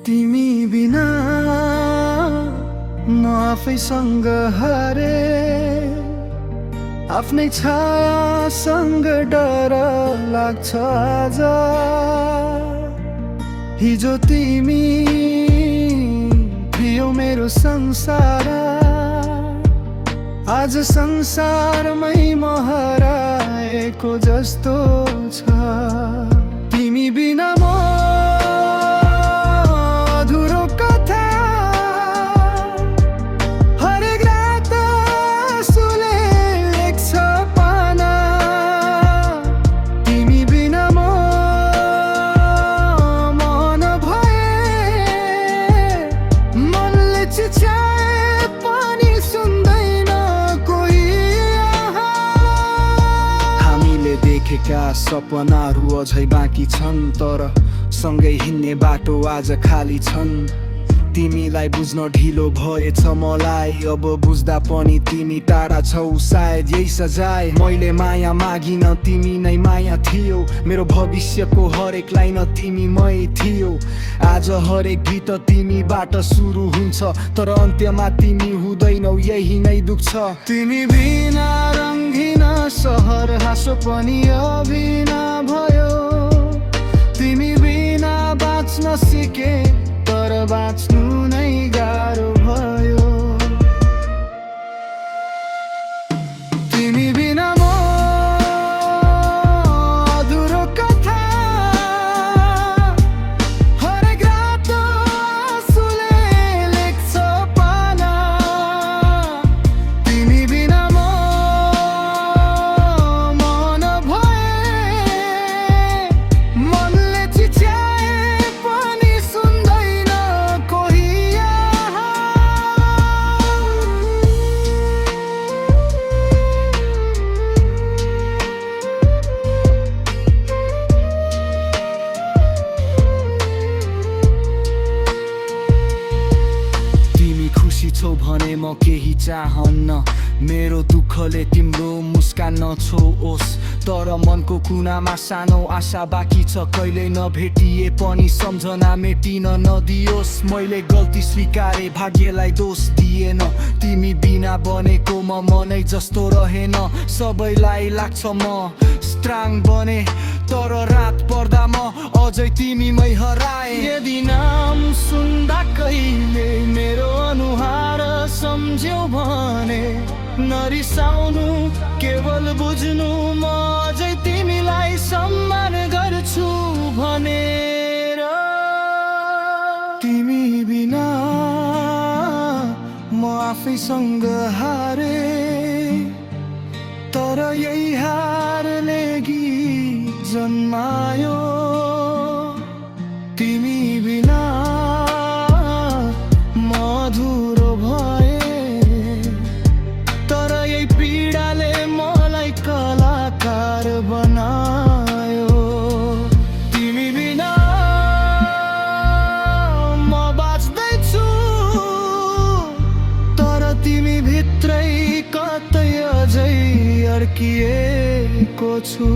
तिमी बिना म आफैसँग हारे, आफ्नै छायासँग डर लाग्छ आज। हिजो तिमी थियो मेरो संसार, आज संसारमै म हराएको जस्तो छ। तिमी बिना म अधुरो कथा, हरेक रात आँसुले लेख्छ पाना। तिमी बिना म नभए, मनले चिच्याए पनि सुन्दैन कोही। हामीले देखेका सपनाहरू अझै बाँकी छन्, तर सँगै हिँड्ने बाटो आज खाली छन्। तिमीलाई बुझ्न ढिलो भएछ मलाई, अब बुझ्दा पनि तिमी टाढा छौ सायद यही सजाय। मैले माया मागिन तिमी नै माया थियौ, मेरो भविष्यको हरेक लाइन तिमीमै थियो। आज हरेक गीत तिमीबाट सुरु हुन्छ, तर अन्त्यमा तिमी हुँदैनौ यही नै दुःख छ। तिमी बिना रङ्गिन सहर हाँसो पनि अभिना भयो। तिमी बिना बाँच्न सिके, तर बाँच्नु नै गाह्रो भयो। तिमी बिना म अधुरो कथा, हरेक रात आँसुले लेख्छ पाना। तिमी बिना म नभए, मनले चिच्याए पनि सुन्दैन कोही। तिमी खुसी छौ भने म केही चाहन्न, मेरो दुःखले तिम्रो मुस्कान नछोओस्। तर मनको कुनामा सानो आशा बाँकी छ, कहिले नभेटिए पनि सम्झना मेटिन नदियोस्। मैले गल्ती स्वीकारे, भाग्यलाई दोष दिएन। तिमी बिना बनेको म मनै जस्तो रहेन। सबैलाई लाग्छ म स्ट्राङ बने, तर रात पर्दा म अझै तिमीमै हराए। यदि नाम सुन्दा कहिले मेरो अनुहार सम्झ्यौ भने नरिसाउनु, केवल बुझ्नु म अझै तिमीलाई सम्मान गर्छु भनेर। तिमी बिना म आफैसँग हारे, तर यही हारले गीत जन्मायो। तिमी बिना म अधुरो भए, तर यही पीडाले मलाई कलाकार बनायो। तिमी बिना म बाँच्दैछु, तर तिमी भित्रै कतै अझै अड्किएको छु।